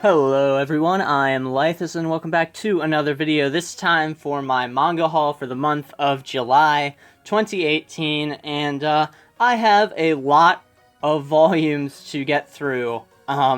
Hello everyone, I am Laethas and welcome back to another video, this time for my manga haul for the month of July 2018, and I have a lot of volumes to get through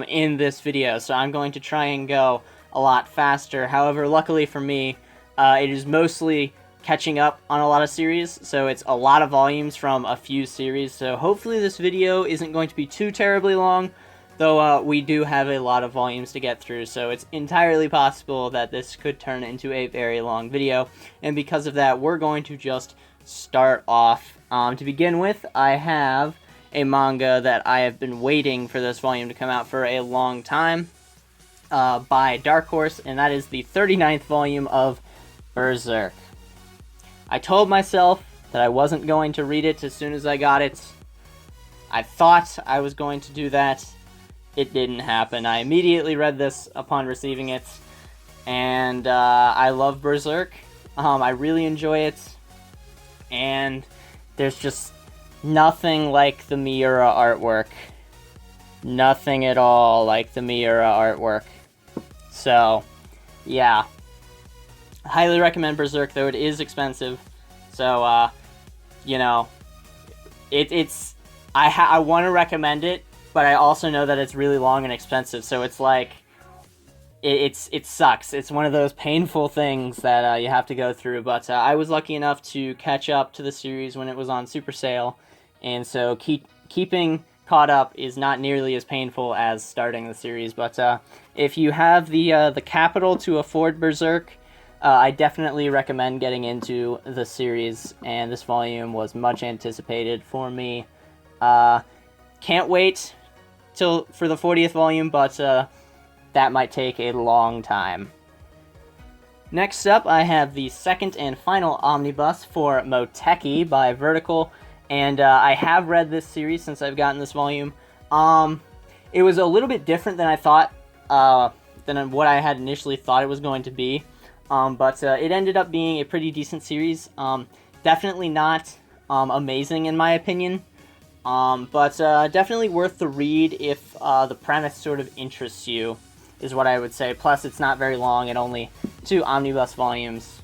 in this video, so I'm going to try and go a lot faster. However, luckily for me, it is mostly catching up on a lot of series, so it's a lot of volumes from a few series, so hopefully this video isn't going to be too terribly long. Though we do have a lot of volumes to get through, so it's entirely possible that this could turn into a very long video. And because of that, we're going to just start off. To begin with, I have a manga that I have been waiting for this volume to come out for a long time by Dark Horse, and that is the 39th volume of Berserk. I told myself that I wasn't going to read it as soon as I got it. I thought I was going to do that. It didn't happen. I immediately read this upon receiving it, and I love Berserk. I really enjoy it, and there's just nothing like the Miura artwork. Nothing at all like the Miura artwork. So, yeah. Highly recommend Berserk, though it is expensive. So, you know, I want to recommend it, but I also know that it's really long and expensive, so it's like, it sucks. It's one of those painful things that you have to go through, but I was lucky enough to catch up to the series when it was on super sale, and so keeping caught up is not nearly as painful as starting the series, but if you have the capital to afford Berserk, I definitely recommend getting into the series, and this volume was much anticipated for me. Can't wait for the 40th volume, but that might take a long time. Next up, I have the second and final omnibus for Motegi by Vertical, and I have read this series since I've gotten this volume. It was a little bit different than I thought, than what I had initially thought it was going to be, but it ended up being a pretty decent series. Definitely not amazing in my opinion. But definitely worth the read if the premise sort of interests you, is what I would say. Plus, it's not very long and only 2 omnibus volumes.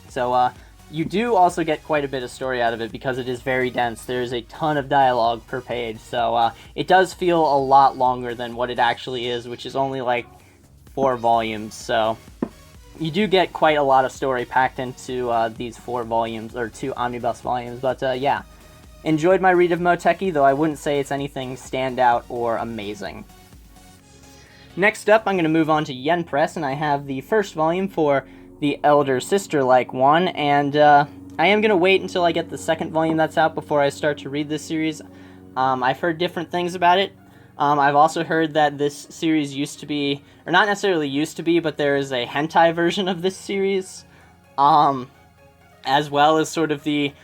So, you do also get quite a bit of story out of it because it is very dense. There's a ton of dialogue per page, so it does feel a lot longer than what it actually is, which is only like 4 volumes. So, you do get quite a lot of story packed into these 4 volumes, or 2 omnibus volumes, but yeah. Enjoyed my read of Motegi, though I wouldn't say it's anything standout or amazing. Next up, I'm going to move on to Yen Press, and I have the first volume for the elder sister-like one, and I am going to wait until I get the second volume that's out before I start to read this series. I've heard different things about it. I've also heard that this series used to be, or not necessarily used to be, but there is a hentai version of this series, as well as sort of the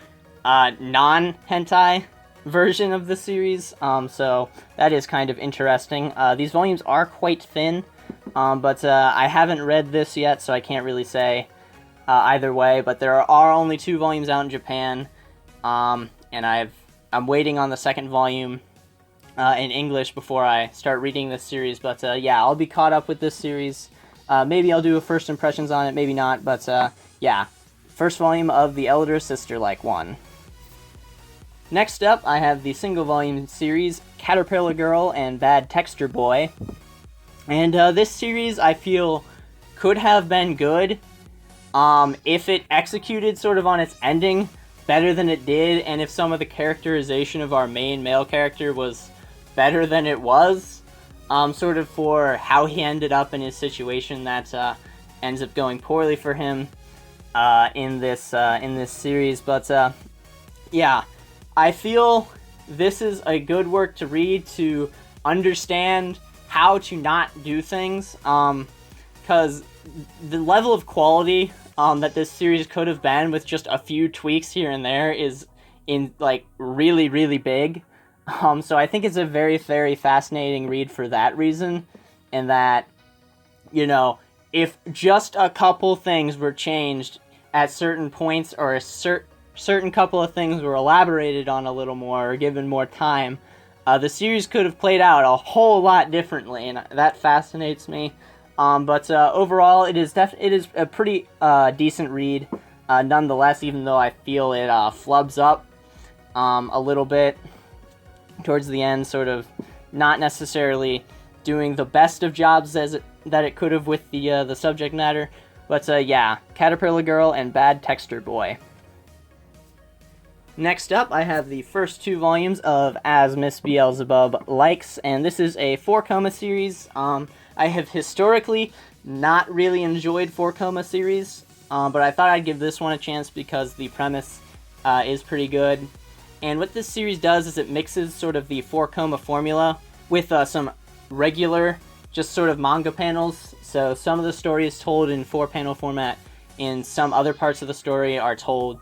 non-hentai version of the series, so that is kind of interesting. These volumes are quite thin, but I haven't read this yet, so I can't really say either way, but there are only 2 volumes out in Japan, and I'm waiting on the second volume in English before I start reading this series, but yeah, I'll be caught up with this series. Maybe I'll do a first impressions on it, maybe not, but yeah, first volume of the elder sister-like one. Next up, I have the single-volume series, Caterpillar Girl and Bad Texture Boy. And this series, I feel, could have been good if it executed sort of on its ending better than it did, and if some of the characterization of our main male character was better than it was, sort of for how he ended up in his situation that ends up going poorly for him in this series. But yeah. I feel this is a good work to read to understand how to not do things, because the level of quality that this series could have been with just a few tweaks here and there is really, really big. So I think it's a very, very fascinating read for that reason, and that, you know, if just a couple things were changed at certain points, or a certain couple of things were elaborated on a little more, or given more time, the series could have played out a whole lot differently, and that fascinates me. But overall, it is a pretty decent read, nonetheless, even though I feel it flubs up a little bit towards the end, sort of not necessarily doing the best of jobs that it could have with the subject matter. But yeah, Caterpillar Girl and Bad Texture Boy. Next up, I have the first 2 volumes of As Miss Beelzebub Likes, and this is a 4-coma series. I have historically not really enjoyed 4-coma series, but I thought I'd give this one a chance because the premise is pretty good. And what this series does is it mixes sort of the 4-coma formula with some regular, just sort of manga panels. So some of the story is told in 4-panel format, and some other parts of the story are told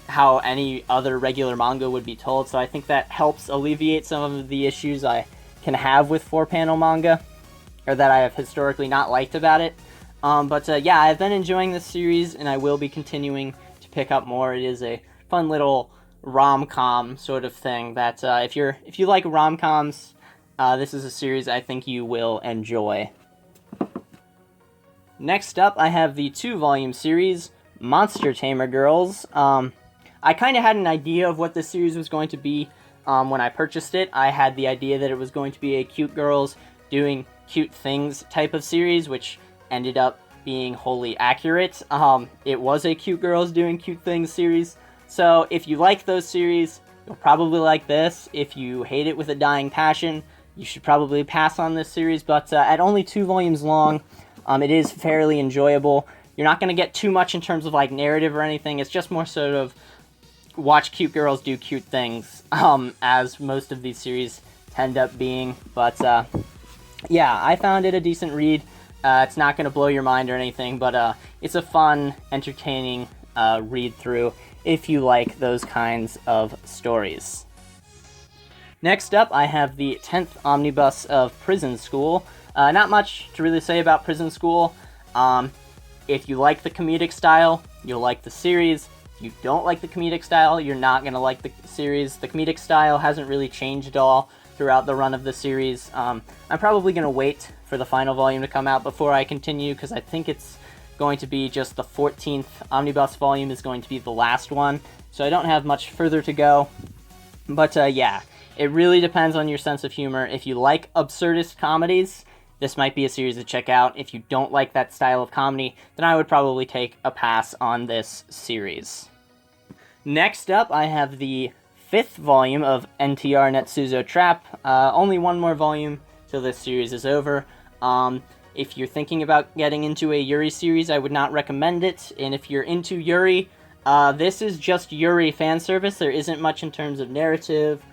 how any other regular manga would be told. So I think that helps alleviate some of the issues I can have with 4-panel manga, or that I have historically not liked about it. But yeah, I've been enjoying this series, and I will be continuing to pick up more. It is a fun little rom-com sort of thing that if you like rom-coms, this is a series I think you will enjoy. Next up, I have the 2-volume series, Monster Tamer Girls. I kind of had an idea of what this series was going to be when I purchased it. I had the idea that it was going to be a cute girls doing cute things type of series, which ended up being wholly accurate. It was a cute girls doing cute things series. So if you like those series, you'll probably like this. If you hate it with a dying passion, you should probably pass on this series. But at only 2 volumes long, it is fairly enjoyable. You're not going to get too much in terms of like narrative or anything. It's just more sort of watch cute girls do cute things, as most of these series tend up being. But yeah, I found it a decent read. It's not going to blow your mind or anything, but it's a fun, entertaining read through if you like those kinds of stories. Next up, I have the 10th omnibus of Prison School. Not much to really say about Prison School. If you like the comedic style, you'll like the series. If you don't like the comedic style, you're not going to like the series. The comedic style hasn't really changed at all throughout the run of the series. I'm probably going to wait for the final volume to come out before I continue, because I think it's going to be just the 14th omnibus volume is going to be the last one, so I don't have much further to go. But yeah, it really depends on your sense of humor. If you like absurdist comedies, this might be a series to check out. If you don't like that style of comedy, then I would probably take a pass on this series. Next up, I have the 5th volume of NTR Netsuzo Trap. Only one more volume till this series is over. If you're thinking about getting into a Yuri series, I would not recommend it. And if you're into Yuri, this is just Yuri fan service. There isn't much in terms of narrative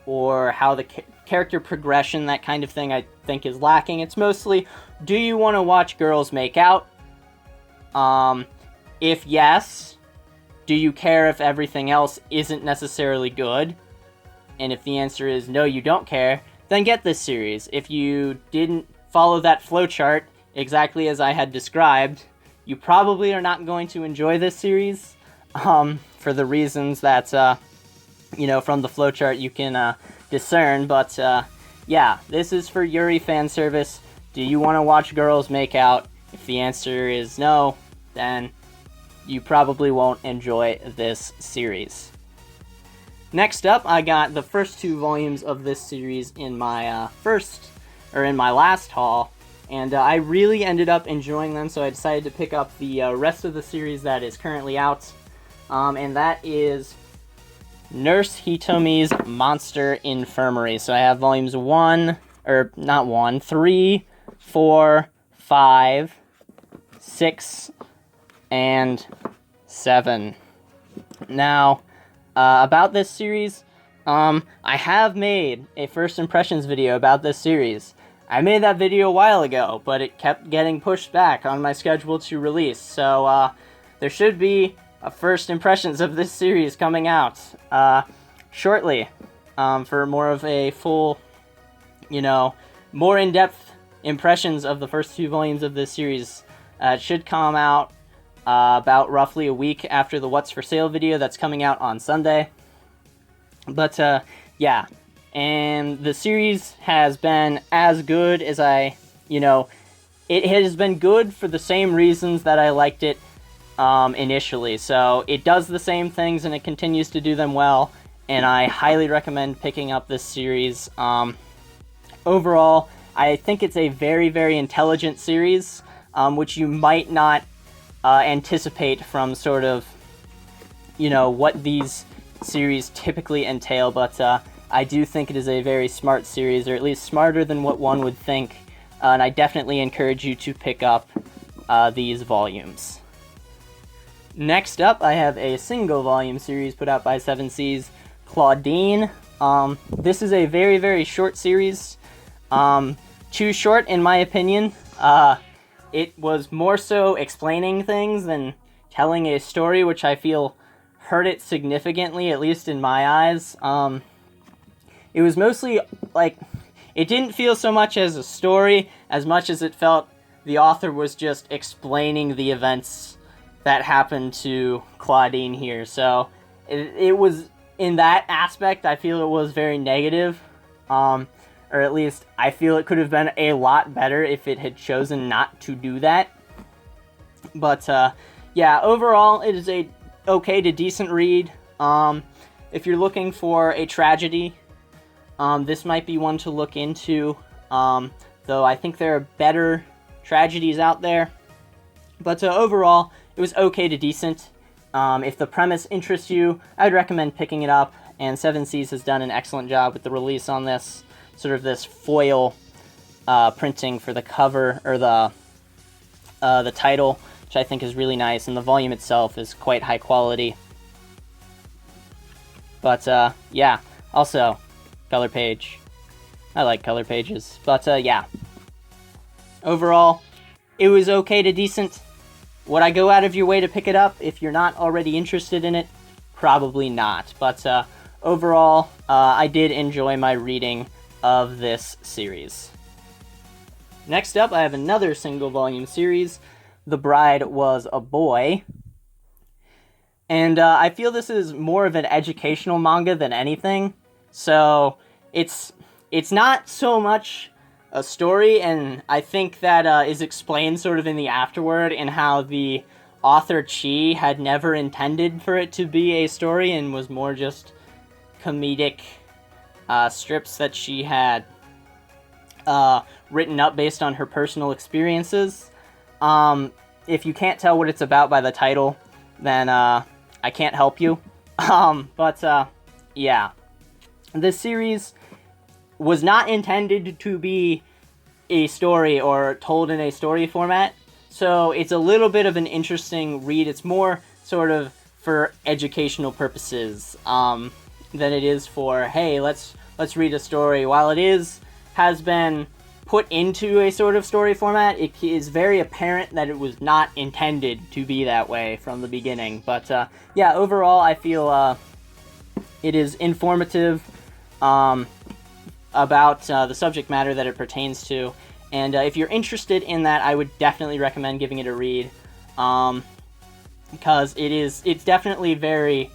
or how the character progression, that kind of thing, I think is lacking. It's mostly, do you want to watch girls make out? If yes, do you care if everything else isn't necessarily good? And if the answer is no, you don't care, then get this series. If you didn't follow that flowchart exactly as I had described, you probably are not going to enjoy this series, for the reasons that, from the flowchart you can discern. But yeah, this is for Yuri fan service. Do you want to watch girls make out? If the answer is no, then you probably won't enjoy this series. Next up, I got the first 2 volumes of this series in my last haul, and I really ended up enjoying them, so I decided to pick up the rest of the series that is currently out, and that is Nurse He Tomi's Monster Infirmary. So I have volumes 3, 4, 5, 6, and 7. Now, about this series, I have made a first impressions video about this series. I made that video a while ago, but it kept getting pushed back on my schedule to release, so there should be a first impressions of this series coming out shortly, for more of a full, more in-depth impressions of the first 2 volumes of this series. It should come out about roughly a week after the What's for Sale video that's coming out on Sunday. But yeah, and the series has been as good as it has been good for the same reasons that I liked it initially. So it does the same things and it continues to do them well, and I highly recommend picking up this series. Overall, I think it's a very, very intelligent series, which you might not anticipate from sort of, what these series typically entail, but I do think it is a very smart series, or at least smarter than what one would think, and I definitely encourage you to pick up these volumes. Next up, I have a single volume series put out by Seven Seas, Clawdeen. This is a very, very short series. Too short, in my opinion. It was more so explaining things than telling a story, which I feel hurt it significantly, at least in my eyes. It was mostly, it didn't feel so much as a story, as much as it felt the author was just explaining the events that happened to Clawdeen here. So, it was, in that aspect, I feel it was very negative. Or at least, I feel it could have been a lot better if it had chosen not to do that. But, yeah, overall, it is a okay to decent read. If you're looking for a tragedy, this might be one to look into, though I think there are better tragedies out there. But overall, it was okay to decent. If the premise interests you, I'd recommend picking it up, and Seven Seas has done an excellent job with the release on this, sort of this foil printing for the cover, or the title, which I think is really nice, and the volume itself is quite high quality. But, yeah, also, color page. I like color pages. But, yeah. Overall, it was okay to decent. Would I go out of your way to pick it up if you're not already interested in it? Probably not. But, overall, I did enjoy my reading of this series. Next up, I have another single volume series, The Bride Was a Boy. And I feel this is more of an educational manga than anything. So it's not so much a story, and I think that is explained sort of in the afterword, in how the author Chi had never intended for it to be a story and was more just comedic strips that she had written up based on her personal experiences. If you can't tell what it's about by the title, then I can't help you. But yeah. This series was not intended to be a story or told in a story format, so it's a little bit of an interesting read. It's more sort of for educational purposes than it is for, hey, let's read a story. While it has been put into a sort of story format, it is very apparent that it was not intended to be that way from the beginning. But yeah, overall, I feel it is informative about the subject matter that it pertains to. And if you're interested in that, I would definitely recommend giving it a read. Because it's definitely very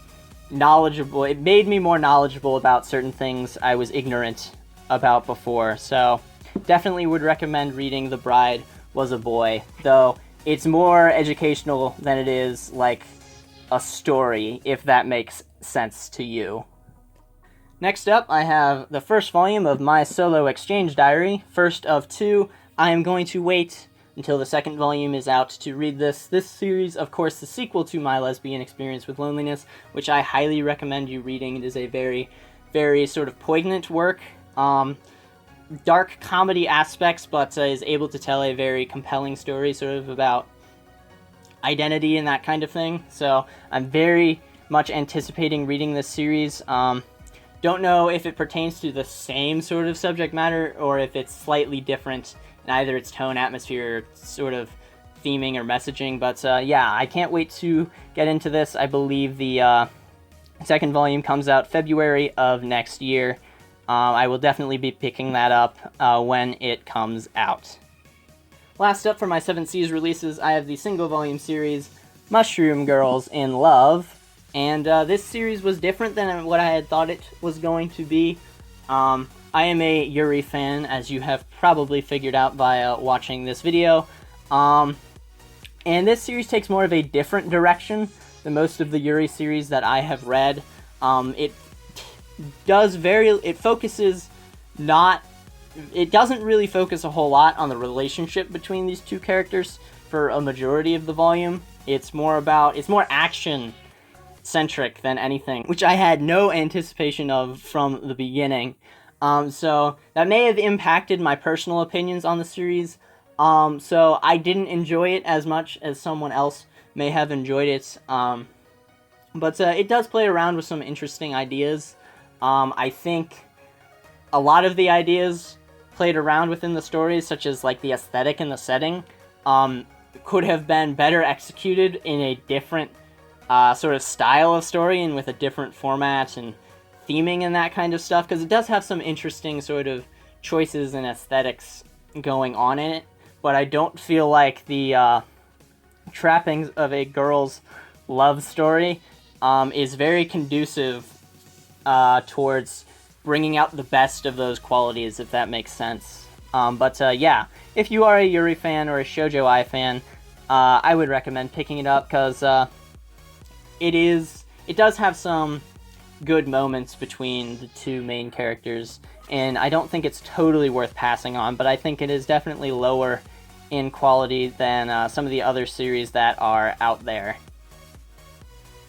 knowledgeable. It made me more knowledgeable about certain things I was ignorant about before. So definitely would recommend reading The Bride Was a Boy, though it's more educational than it is like a story, if that makes sense to you. Next up, I have the first volume of my solo exchange diary, first of two. I am going to wait until the second volume is out to read this. This series, of course, the sequel to My Lesbian Experience with Loneliness, which I highly recommend you reading. It is a very, very sort of poignant work. Dark comedy aspects, but is able to tell a very compelling story sort of about identity and that kind of thing. So I'm very much anticipating reading this series. Don't know if it pertains to the same sort of subject matter or if it's slightly different in either its tone, atmosphere, sort of theming or messaging, but yeah, I can't wait to get into this. I believe the second volume comes out February of next year. I will definitely be picking that up when it comes out. Last up for my Seven Seas releases, I have the single volume series Mushroom Girls in Love. And this series was different than what I had thought it was going to be. I am a Yuri fan, as you have probably figured out via watching this video. And this series takes more of a different direction than most of the Yuri series that I have read. It doesn't really focus a whole lot on the relationship between these two characters for a majority of the volume. It's more action centric than anything, which I had no anticipation of from the beginning. So that may have impacted my personal opinions on the series. So I didn't enjoy it as much as someone else may have enjoyed it. But it does play around with some interesting ideas. I think a lot of the ideas played around within the stories, such as like the aesthetic and the setting, could have been better executed in a different sort of style of story and with a different format and theming and that kind of stuff, because it does have some interesting sort of choices and aesthetics going on in it, but I don't feel like the trappings of a girl's love story is very conducive towards bringing out the best of those qualities, if that makes sense. But yeah, if you are a Yuri fan or a Shoujo Ai fan, I would recommend picking it up, because it does have some good moments between the two main characters, and I don't think it's totally worth passing on, but I think it is definitely lower in quality than some of the other series that are out there.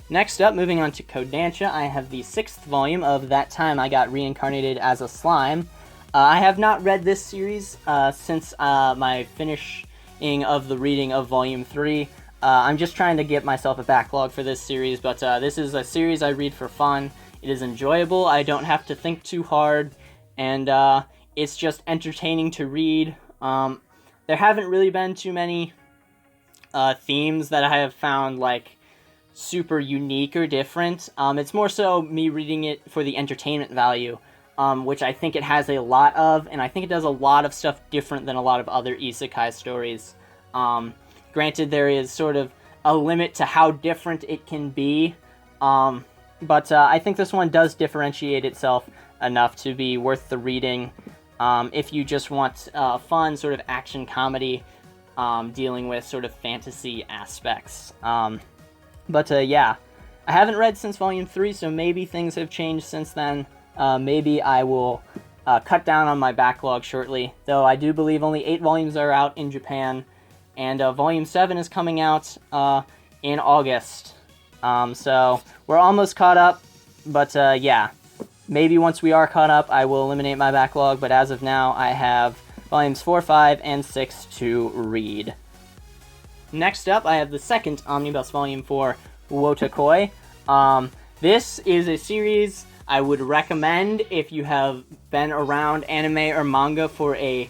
Next up, moving on to Kodansha, I have the 6th volume of That Time I Got Reincarnated as a Slime. I have not read this series since my finishing of the reading of Volume 3. I'm just trying to get myself a backlog for this series, but this is a series I read for fun. It is enjoyable, I don't have to think too hard, and it's just entertaining to read. There haven't really been too many themes that I have found like super unique or different. It's more so me reading it for the entertainment value, which I think it has a lot of, and I think it does a lot of stuff different than a lot of other isekai stories. Granted, there is sort of a limit to how different it can be, but I think this one does differentiate itself enough to be worth the reading if you just want fun sort of action comedy dealing with sort of fantasy aspects. But yeah, I haven't read since Volume 3, so maybe things have changed since then. Maybe I will cut down on my backlog shortly, though I do believe only 8 volumes are out in Japan, and Volume 7 is coming out in August. So we're almost caught up, but yeah, maybe once we are caught up, I will eliminate my backlog, but as of now, I have Volumes 4, 5, and 6 to read. Next up, I have the 2nd omnibus volume for Wotakoi. This is a series I would recommend if you have been around anime or manga for a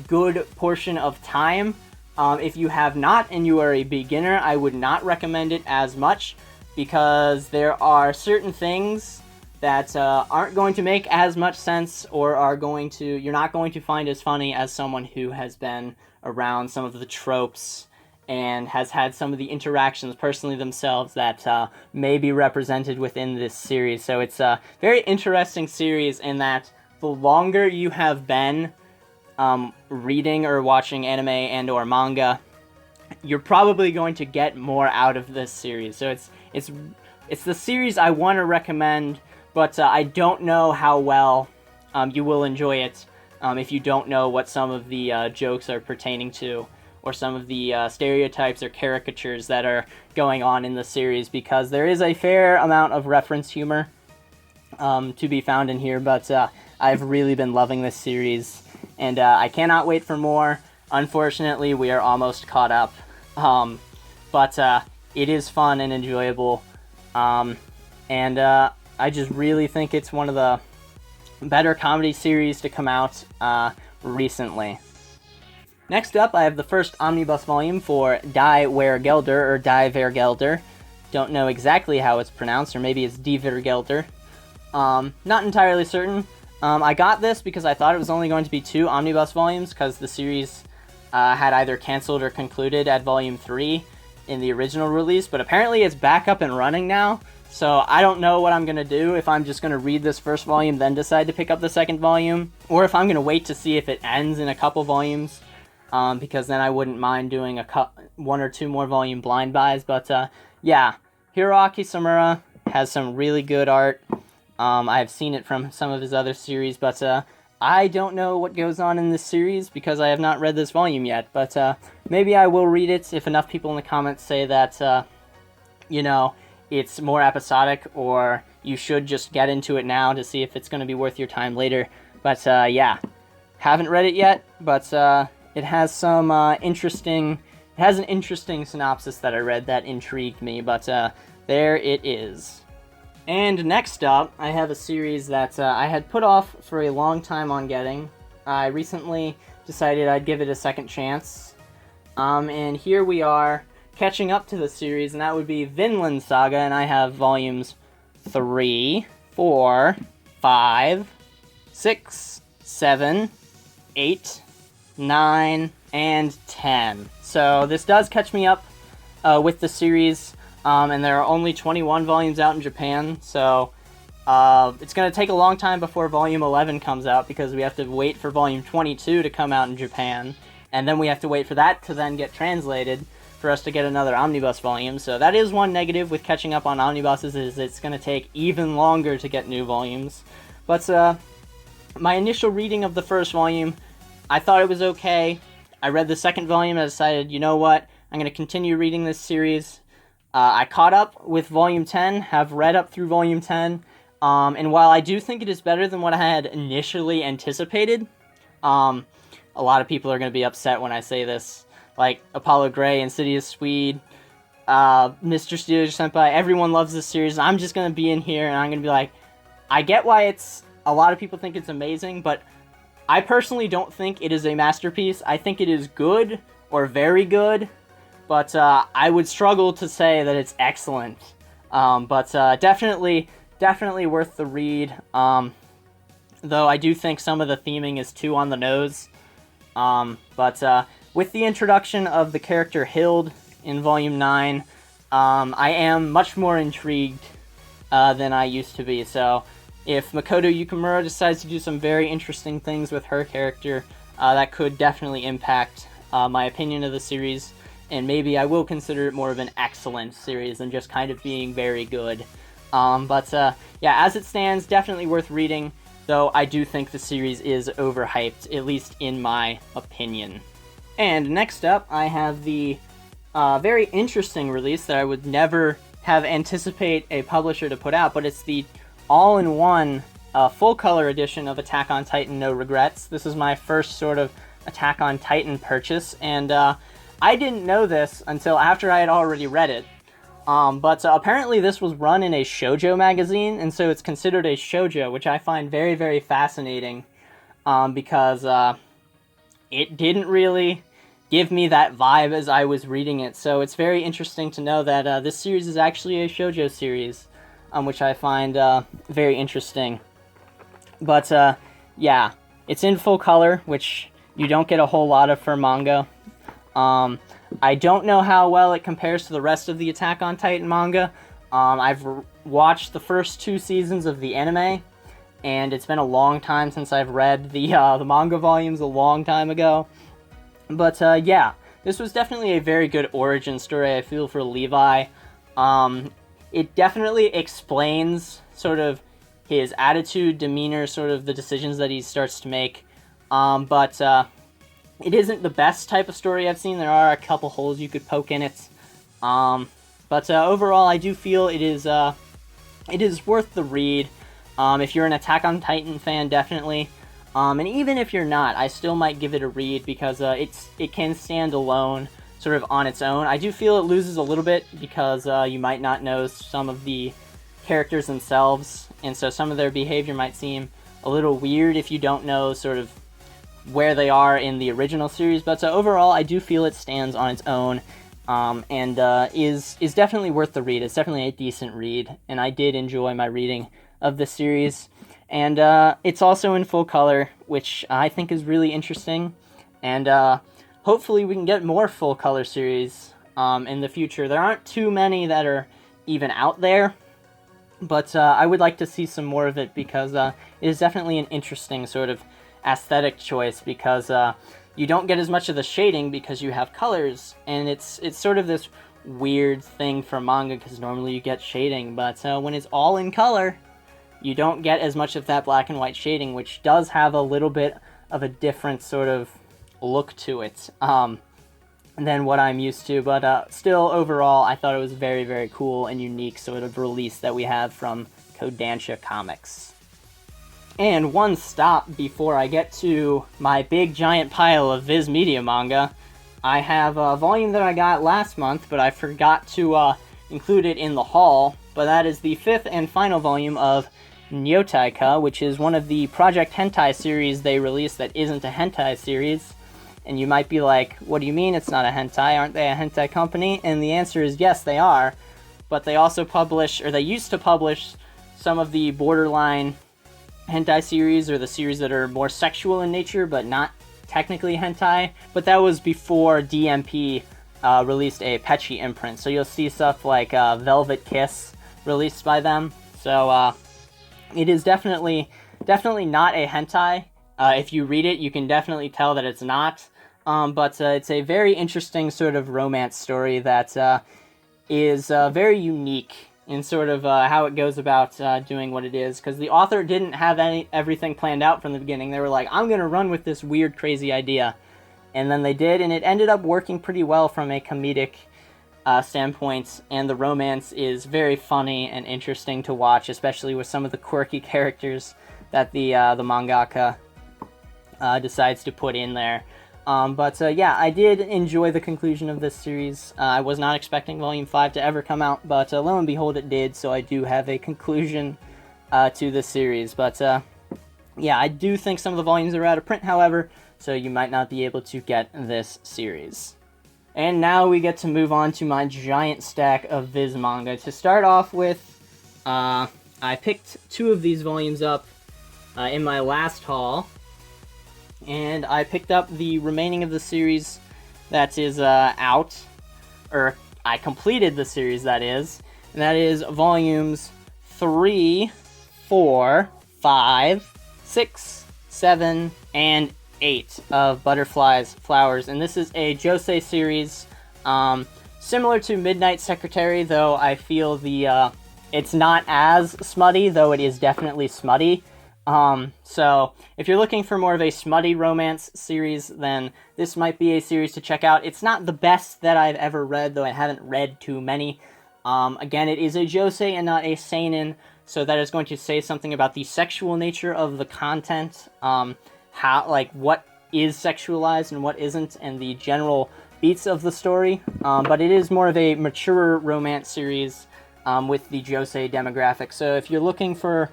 good portion of time. If you have not and you are a beginner, I would not recommend it as much, because there are certain things that aren't going to make as much sense, or you're not going to find as funny as someone who has been around some of the tropes and has had some of the interactions personally themselves that may be represented within this series. So it's a very interesting series in that the longer you have been reading or watching anime and or manga, you're probably going to get more out of this series. So it's the series I want to recommend, but I don't know how well you will enjoy it if you don't know what some of the jokes are pertaining to, or some of the stereotypes or caricatures that are going on in the series, because there is a fair amount of reference humor to be found in here, but I've really been loving this series, and I cannot wait for more. Unfortunately, we are almost caught up, but it is fun and enjoyable, and I just really think it's one of the better comedy series to come out recently. Next up, I have the first omnibus volume for Die Wer Gelder, or Die Ver Gelder. Don't know exactly how it's pronounced, or maybe it's Die Ver Gelder. Not entirely certain. I got this because I thought it was only going to be 2 omnibus volumes, because the series had either canceled or concluded at Volume 3 in the original release, but apparently it's back up and running now, So I don't know what I'm going to do, if I'm just going to read this first volume, then decide to pick up the second volume, or if I'm going to wait to see if it ends in a couple volumes, because then I wouldn't mind doing one or two more volume blind buys. But yeah, Hiroaki Samura has some really good art. I've seen it from some of his other series, but I don't know what goes on in this series because I have not read this volume yet. But maybe I will read it if enough people in the comments say that, you know, it's more episodic, or you should just get into it now to see if it's going to be worth your time later. But yeah, haven't read it yet, but it has some interesting... It has an interesting synopsis that I read that intrigued me, but there it is. And next up, I have a series that I had put off for a long time on getting. I recently decided I'd give it a second chance. And here we are, catching up to the series, and that would be Vinland Saga, and I have volumes 3, 4, 5, 6, 7, 8, 9, and 10. So this does catch me up with the series, and there are only 21 volumes out in Japan, so it's going to take a long time before volume 11 comes out, because we have to wait for volume 22 to come out in Japan, and then we have to wait for that to then get translated for us to get another omnibus volume. So that is one negative with catching up on omnibuses, is it's going to take even longer to get new volumes. But my initial reading of the first volume, I thought it was okay. I read the second volume and I decided, you know what, I'm going to continue reading this series. I caught up with volume 10, have read up through volume 10, and while I do think it is better than what I had initially anticipated, a lot of people are going to be upset when I say this, like Apollo Gray, Insidious Swede, Mr. Studio Senpai, everyone loves this series. I'm just going to be in here and I'm going to be like, I get why a lot of people think it's amazing, but I personally don't think it is a masterpiece. I think it is good or very good, but I would struggle to say that it's excellent. But definitely worth the read. Though I do think some of the theming is too on the nose. But with the introduction of the character Hild in Volume 9, I am much more intrigued than I used to be. So if Makoto Yukimura decides to do some very interesting things with her character, that could definitely impact my opinion of the series, and maybe I will consider it more of an excellent series than just kind of being very good. But yeah, as it stands, definitely worth reading, though I do think the series is overhyped, at least in my opinion. And next up, I have the very interesting release that I would never have anticipate a publisher to put out, but it's the all-in-one full-color edition of Attack on Titan No Regrets. This is my first sort of Attack on Titan purchase, and I didn't know this until after I had already read it. But apparently this was run in a shoujo magazine, and so it's considered a shoujo, which I find very, very fascinating, because it didn't really give me that vibe as I was reading it. So it's very interesting to know that this series is actually a shoujo series, which I find very interesting. But yeah, it's in full color, which you don't get a whole lot of for manga. I don't know how well it compares to the rest of the Attack on Titan manga. I've watched the first 2 seasons of the anime, and it's been a long time since I've read the manga volumes a long time ago. But yeah, this was definitely a very good origin story, I feel, for Levi. It definitely explains sort of his attitude, demeanor, sort of the decisions that he starts to make. But it isn't the best type of story I've seen. There are a couple holes you could poke in it. But overall, I do feel it is worth the read. If you're an Attack on Titan fan, definitely. And even if you're not, I still might give it a read, because it can stand alone, sort of on its own. I do feel it loses a little bit because you might not know some of the characters themselves, and so some of their behavior might seem a little weird if you don't know sort of where they are in the original series. But overall, I do feel it stands on its own, and is definitely worth the read. It's definitely a decent read, and I did enjoy my reading of the series. And it's also in full color, which I think is really interesting, and hopefully we can get more full color series in the future. There aren't too many that are even out there, But I would like to see some more of it because it is definitely an interesting sort of aesthetic choice, because you don't get as much of the shading because you have colors, and it's sort of this weird thing for manga because normally you get shading, but when it's all in color, you don't get as much of that black and white shading, which does have a little bit of a different sort of look to it than what I'm used to. But still, overall, I thought it was very, very cool and unique sort of release that we have from Kodansha Comics. And one stop before I get to my big giant pile of Viz Media manga, I have a volume that I got last month, but I forgot to include it in the haul, but that is the 5th and final volume of Nyotaika, which is one of the Project Hentai series they released that isn't a hentai series. And you might be like, what do you mean it's not a hentai? Aren't they a hentai company? And the answer is yes, they are. But they also publish, or they used to publish, some of the borderline hentai series, or the series that are more sexual in nature, but not technically hentai. But that was before DMP released a Pechi imprint. So you'll see stuff like Velvet Kiss released by them. So it is definitely not a hentai. If you read it, you can definitely tell that it's not. But it's a very interesting sort of romance story that is very unique in sort of how it goes about doing what it is. Because the author didn't have everything planned out from the beginning. They were like, I'm going to run with this weird, crazy idea. And then they did, and it ended up working pretty well from a comedic standpoint. And the romance is very funny and interesting to watch, especially with some of the quirky characters that the mangaka decides to put in there. But yeah, I did enjoy the conclusion of this series. I was not expecting Volume 5 to ever come out, but lo and behold it did, so I do have a conclusion to this series. But yeah, I do think some of the volumes are out of print, however, so you might not be able to get this series. And now we get to move on to my giant stack of Viz manga. To start off with, I picked 2 of these volumes up in my last haul, and I picked up the remaining of the series that is out, or I completed the series that is, and that is volumes 3, 4, 5, 6, 7, and 8 of Butterflies, Flowers, and this is a josei series, similar to Midnight Secretary, though I feel the it's not as smutty, though it is definitely smutty. So if you're looking for more of a smutty romance series, then this might be a series to check out. It's not the best that I've ever read, though I haven't read too many. Again, it is a josei and not a seinen, so that is going to say something about the sexual nature of the content, how, like, what is sexualized and what isn't, and the general beats of the story. But it is more of a mature romance series with the josei demographic. So if you're looking for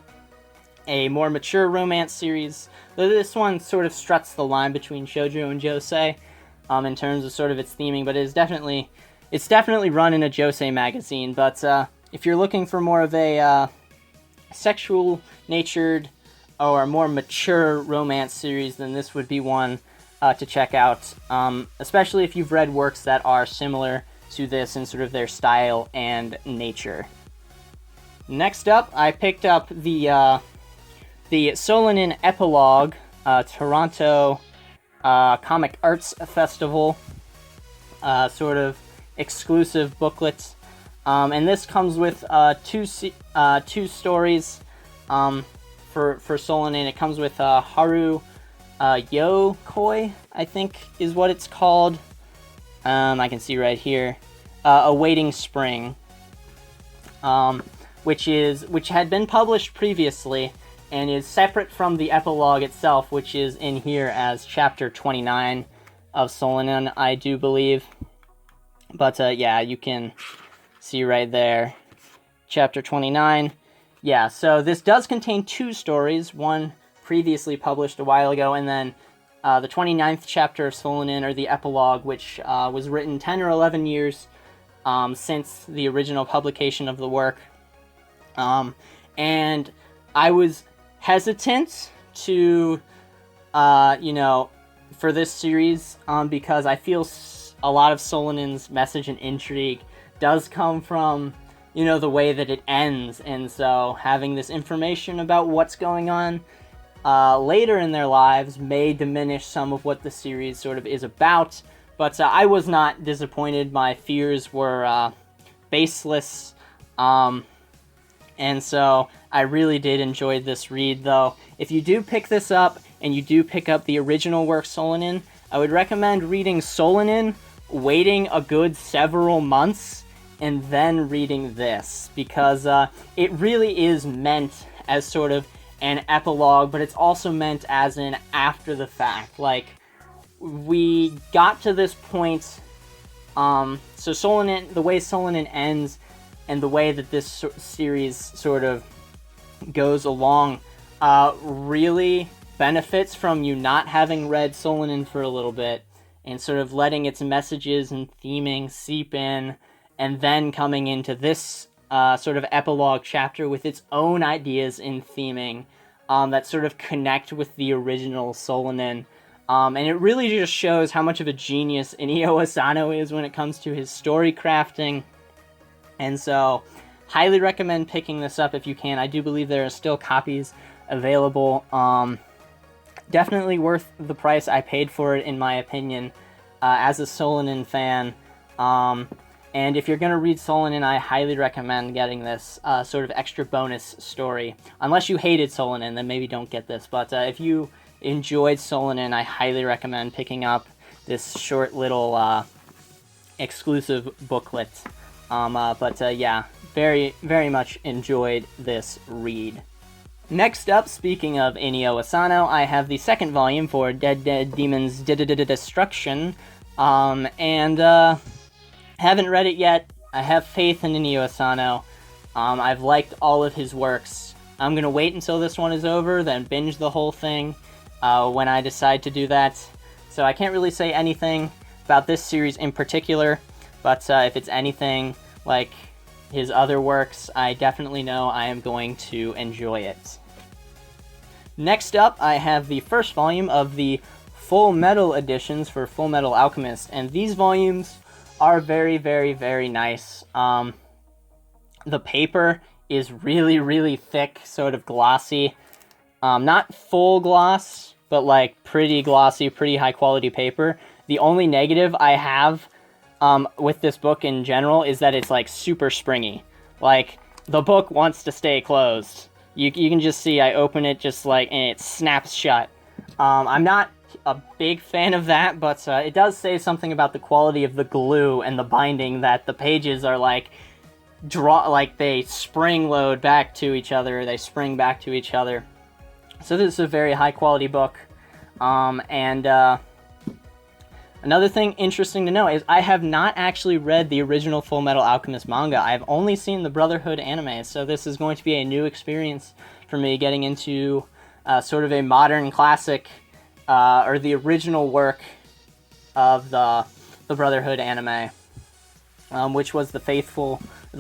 a more mature romance series, though this one sort of struts the line between shoujo and josei in terms of sort of its theming, but it's definitely run in a josei magazine. But if you're looking for more of a sexual natured or more mature romance series, then this would be one to check out, especially if you've read works that are similar to this in sort of their style and nature. Next up, I picked up the Solon In Epilogue Toronto Comic Arts Festival sort of exclusive booklet, and this comes with two stories for Solon In. It comes with Haru Yokoi, I think is what it's called. I can see right here, Awaiting Spring, which had been published previously and is separate from the epilogue itself, which is in here as chapter 29 of Solon In, I do believe. But yeah, you can see right there, chapter 29. Yeah, so this does contain 2 stories, one previously published a while ago, and then the 29th chapter of Solon In, or the epilogue, which was written 10 or 11 years since the original publication of the work. And I was hesitant to, for this series, because I feel a lot of Solon In's message and intrigue does come from the way that it ends. And so having this information about what's going on later in their lives may diminish some of what the series sort of is about. But I was not disappointed. My fears were baseless. And so I really did enjoy this read, though. If you do pick this up, and you do pick up the original work Solon In, I would recommend reading Solon In, waiting a good several months, and then reading this, because it really is meant as sort of an epilogue, but it's also meant as an after the fact. Like, we got to this point, so Solon In, the way Solon In ends, and the way that this series sort of goes along, really benefits from you not having read Solon In for a little bit, and sort of letting its messages and theming seep in, and then coming into this sort of epilogue chapter with its own ideas in theming that sort of connect with the original Solon In. And it really just shows how much of a genius Inio Asano is when it comes to his story crafting. And so, highly recommend picking this up if you can. I do believe there are still copies available. Definitely worth the price I paid for it, in my opinion, as a Solon In fan. And if you're going to read Solon In, I highly recommend getting this sort of extra bonus story. Unless you hated Solon In, then maybe don't get this. But if you enjoyed Solon In, I highly recommend picking up this short little exclusive booklet. Yeah, very, very much enjoyed this read. Next up, speaking of Inio Asano, I have the second volume for Dead Demons Destruction, and haven't read it yet. I have faith in Inio Asano. I've liked all of his works. I'm gonna wait until this one is over, then binge the whole thing when I decide to do that. So I can't really say anything about this series in particular, but if it's anything like his other works, I definitely know I am going to enjoy it. Next up, I have the first volume of the Full Metal editions for Full Metal Alchemist, and these volumes are very, very, very nice. The paper is really, really thick, sort of glossy. Not full gloss, but like pretty glossy, pretty high quality paper. The only negative I have with this book in general is that it's like super springy. Like, the book wants to stay closed. You can just see I open it just like, and it snaps shut. I'm not a big fan of that, but it does say something about the quality of the glue and the binding, that the pages are like they spring load back to each other, they spring back to each other. So this is a very high quality book. Another thing interesting to know is I have not actually read the original Full Metal Alchemist manga. I've only seen the Brotherhood anime, so this is going to be a new experience for me, getting into sort of a modern classic, or the original work of the Brotherhood anime, which was the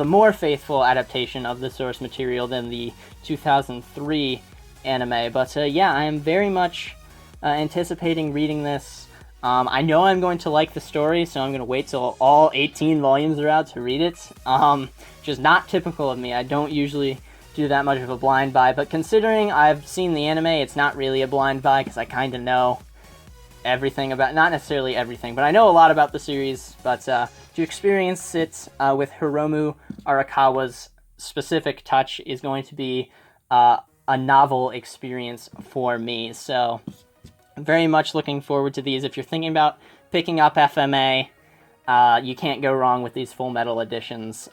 more faithful adaptation of the source material than the 2003 anime. But yeah, I am very much anticipating reading this. I know I'm going to like the story, so I'm going to wait till all 18 volumes are out to read it, which is not typical of me. I don't usually do that much of a blind buy, but considering I've seen the anime, it's not really a blind buy, because I kind of know everything about, not necessarily everything, but I know a lot about the series. But to experience it with Hiromu Arakawa's specific touch is going to be a novel experience for me, so very much looking forward to these. If you're thinking about picking up FMA, you can't go wrong with these Full Metal editions.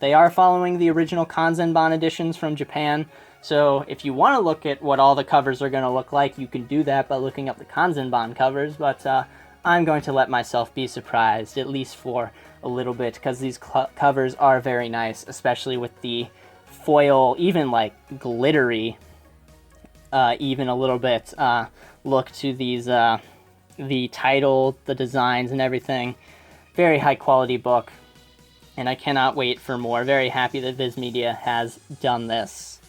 They are following the original Kanzenban editions from Japan, so if you want to look at what all the covers are going to look like, you can do that by looking up the Kanzenban covers, but I'm going to let myself be surprised, at least for a little bit, because these covers are very nice, especially with the foil, even like glittery, even a little bit, look to these, the title, the designs, and everything. Very high quality book, and I cannot wait for more. Very happy that Viz Media has done this.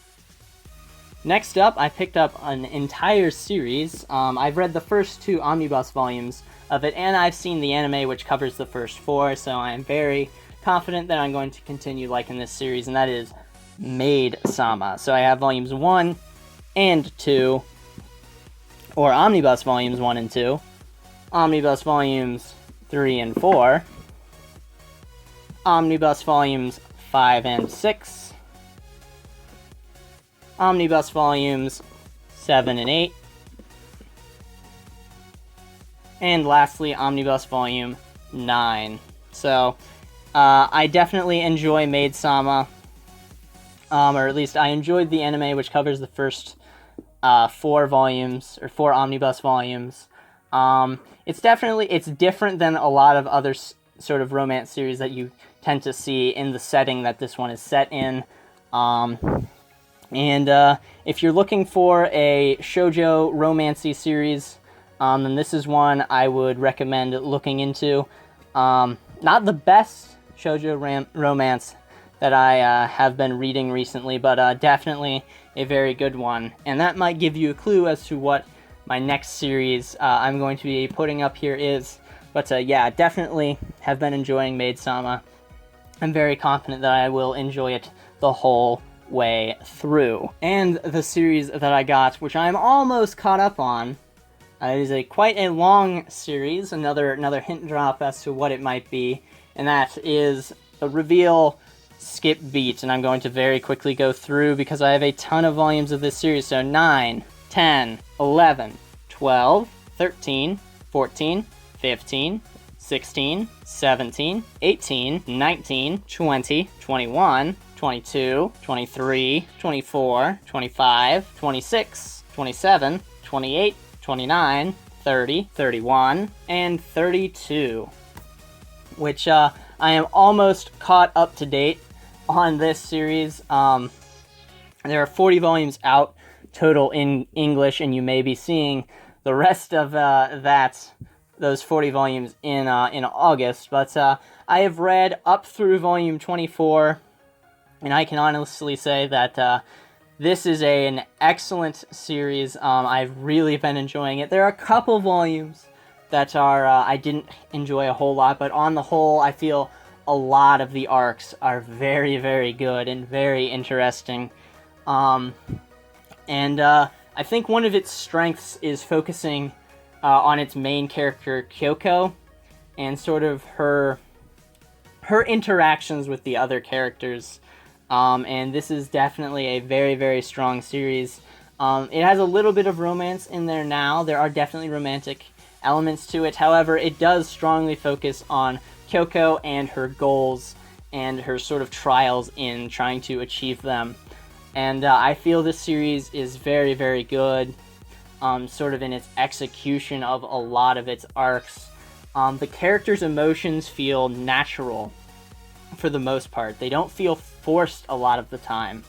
Next up, I picked up an entire series. I've read the first 2 omnibus volumes of it, and I've seen the anime, which covers the first 4, so I'm very, confident that I'm going to continue liking this series, and that is Maidsama. So I have volumes 1 and 2, or Omnibus volumes 1 and 2, Omnibus volumes 3 and 4, Omnibus volumes 5 and 6, Omnibus volumes 7 and 8, and lastly, Omnibus volume 9. So, I definitely enjoy Maidsama, or at least I enjoyed the anime, which covers the first 4 volumes, or 4 Omnibus volumes. It's different than a lot of other sort of romance series that you tend to see in the setting that this one is set in. If you're looking for a shoujo romancy series, then this is one I would recommend looking into. Not the best shoujo romance that I have been reading recently, but definitely a very good one. And that might give you a clue as to what my next series I'm going to be putting up here is. But yeah, definitely have been enjoying Maidsama. I'm very confident that I will enjoy it the whole way through. And the series that I got, which I'm almost caught up on, it is quite a long series, another hint drop as to what it might be, and that is a reveal skip beat, and I'm going to very quickly go through because I have a ton of volumes of this series. So 9, 10, 11, 12, 13, 14, 15, 16, 17, 18, 19, 20, 21, 22, 23, 24, 25, 26, 27, 28, 29, 30, 31, and 32, which I am almost caught up to date on this series. There are 40 volumes out total in English, and you may be seeing the rest of those 40 volumes in August, but I have read up through volume 24, and I can honestly say that this is an excellent series. I've really been enjoying it. There are a couple volumes that I didn't enjoy a whole lot, but on the whole, I feel a lot of the arcs are very, very good and very interesting. I think one of its strengths is focusing on its main character, Kyoko, and sort of her interactions with the other characters. And this is definitely a very, very strong series. It has a little bit of romance in there now. There are definitely romantic elements to it. However, it does strongly focus on Kyoko and her goals and her sort of trials in trying to achieve them. And I feel this series is very, very good, sort of in its execution of a lot of its arcs. The characters' emotions feel natural for the most part. They don't feel forced a lot of the time.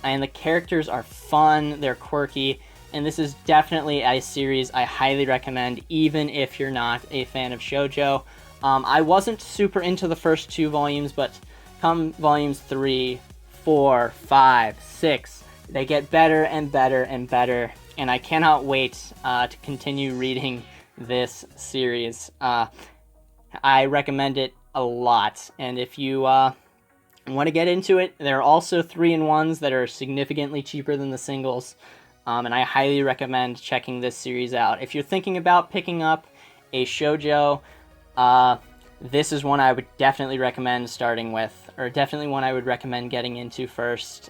And the characters are fun, they're quirky, and this is definitely a series I highly recommend, even if you're not a fan of shoujo. I wasn't super into the first 2 volumes, but come volumes 3, 4, 5, 6, they get better and better and better, and I cannot wait to continue reading this series. I recommend it a lot, and if you want to get into it, there are also 3-in-1s that are significantly cheaper than the singles, and I highly recommend checking this series out. If you're thinking about picking up a shoujo, this is one I would definitely recommend starting with, or definitely one I would recommend getting into first.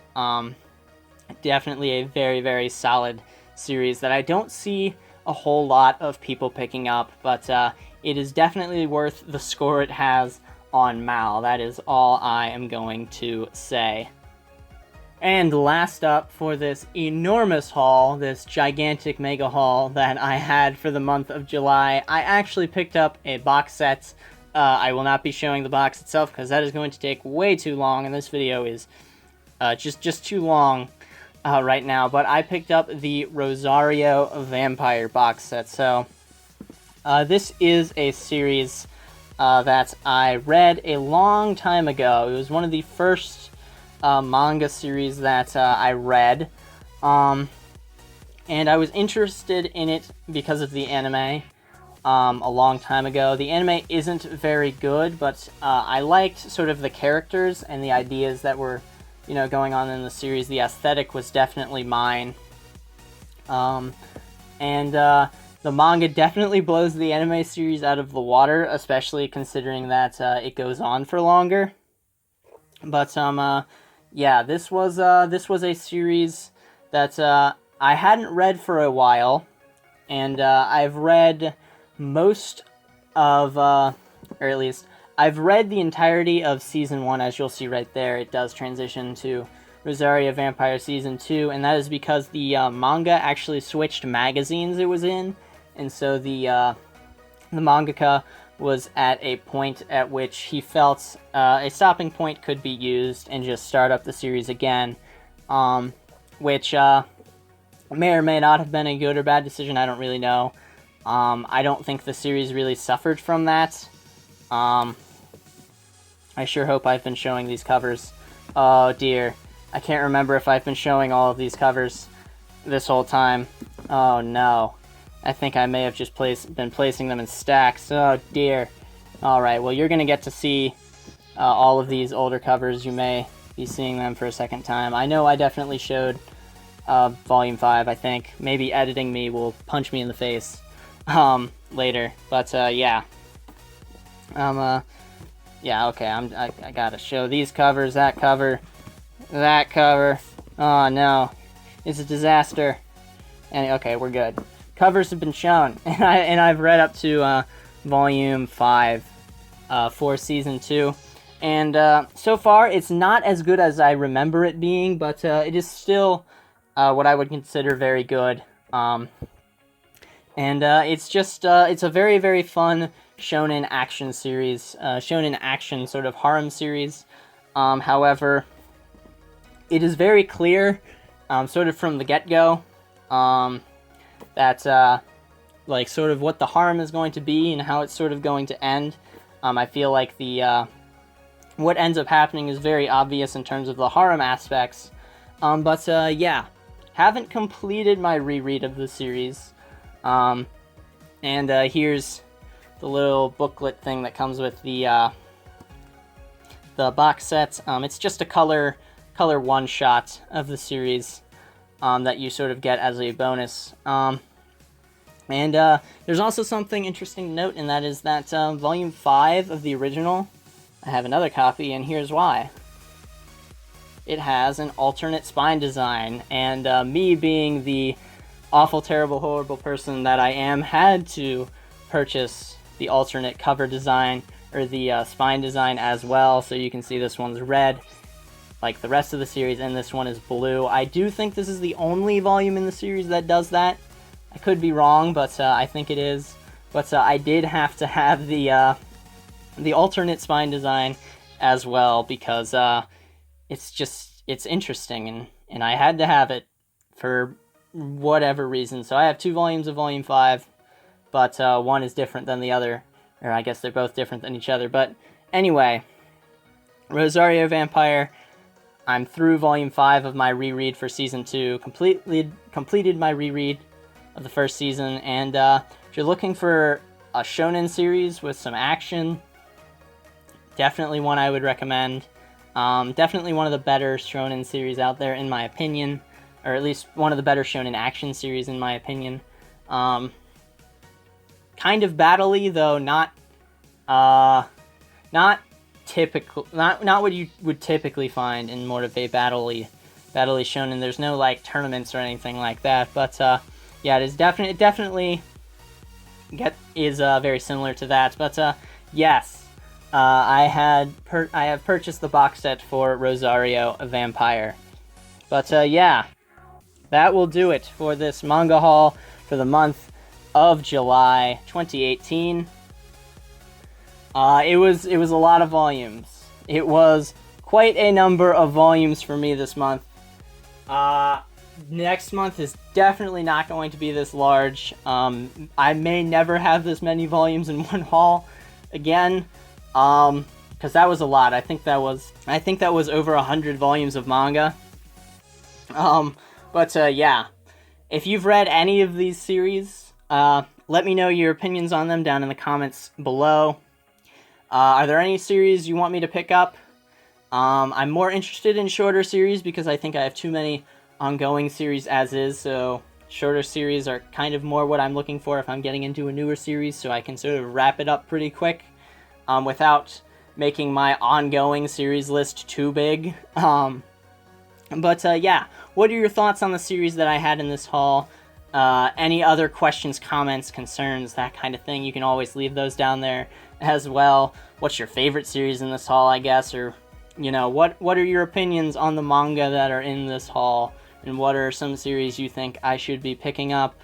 Definitely a very, very solid series that I don't see a whole lot of people picking up, but it is definitely worth the score it has on Mal. That is all I am going to say. And last up for this enormous haul, this gigantic mega haul that I had for the month of July, I actually picked up a box set. I will not be showing the box itself because that is going to take way too long, and this video is just too long right now. But I picked up the Rosario Vampire box set. So this is a series that I read a long time ago. It was one of the first manga series that I read, and I was interested in it because of the anime, a long time ago. The anime isn't very good, but I liked sort of the characters and the ideas that were, going on in the series. The aesthetic was definitely mine. The manga definitely blows the anime series out of the water, especially considering that it goes on for longer. But yeah, this was a series that I hadn't read for a while, and I've read most of, or at least I've read the entirety of season 1. As you'll see right there, it does transition to Rosario Vampire season 2, and that is because the manga actually switched magazines it was in, and so the mangaka was at a point at which he felt a stopping point could be used and just start up the series again, which may or may not have been a good or bad decision. I don't really know. I don't think the series really suffered from that. I sure hope I've been showing these covers. Oh dear. I can't remember if I've been showing all of these covers this whole time. Oh no. I think I may have just been placing them in stacks. Oh dear. Alright, well you're going to get to see all of these older covers. You may be seeing them for a second time. I know I definitely showed Volume 5, I think. Maybe editing me will punch me in the face later. But yeah. Yeah, okay, I gotta show these covers, that cover. Oh no. It's a disaster. And okay, we're good. Covers have been shown, and I've read up to Volume 5 for Season 2. And so far, it's not as good as I remember it being, but it is still what I would consider very good. It's just, it's a very, very fun shonen action series, shonen action sort of harem series. However, it is very clear, sort of from the get-go, that, like, sort of what the harem is going to be and how it's sort of going to end. I feel like what ends up happening is very obvious in terms of the harem aspects. Yeah, haven't completed my reread of the series. Here's the little booklet thing that comes with the box set. It's just a color one-shot of the series that you sort of get as a bonus. There's also something interesting to note, and that is that Volume 5 of the original, I have another copy, and here's why. It has an alternate spine design, and me being the awful, terrible, horrible person that I am, had to purchase the alternate cover design, or the spine design as well, so you can see this one's red, like the rest of the series, and this one is blue. I do think this is the only volume in the series that does that. I could be wrong, but I think it is. But I did have to have the alternate spine design as well, because it's interesting, and I had to have it for whatever reason. So I have 2 volumes of Volume 5, but one is different than the other, or I guess they're both different than each other. But anyway, Rosario Vampire, I'm through Volume 5 of my reread for Season 2, completed my reread of the first season, and if you're looking for a shonen series with some action, definitely one I would recommend. Definitely one of the better shonen series out there, in my opinion, or at least one of the better shonen action series, in my opinion. Kind of battle-y, though not typical, not what you would typically find in more of a battle-y shonen. There's no like tournaments or anything like that, but yeah, it definitely is very similar to that. But yes, I have purchased the box set for Rosario Vampire. But yeah, that will do it for this manga haul for the month of July 2018. It was a lot of volumes. It was quite a number of volumes for me this month. Next month is definitely not going to be this large. I may never have this many volumes in one haul again, because that was a lot. I think that was over 100 volumes of manga. Yeah, if you've read any of these series, let me know your opinions on them down in the comments below. Are there any series you want me to pick up? I'm more interested in shorter series because I think I have too many ongoing series as is, so shorter series are kind of more what I'm looking for if I'm getting into a newer series, so I can sort of wrap it up pretty quick without making my ongoing series list too big. Yeah, what are your thoughts on the series that I had in this haul? Any other questions, comments, concerns, that kind of thing, you can always leave those down there as well. What's your favorite series in this haul, I guess, or, you know, what are your opinions on the manga that are in this haul, and what are some series you think I should be picking up?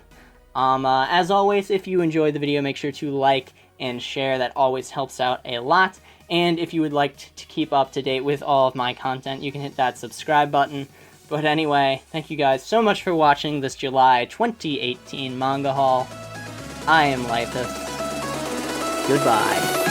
As always, if you enjoyed the video, make sure to like and share. That always helps out a lot. And if you would like to keep up to date with all of my content, you can hit that subscribe button. But anyway, thank you guys so much for watching this July 2018 manga haul. I am Laethas. Goodbye.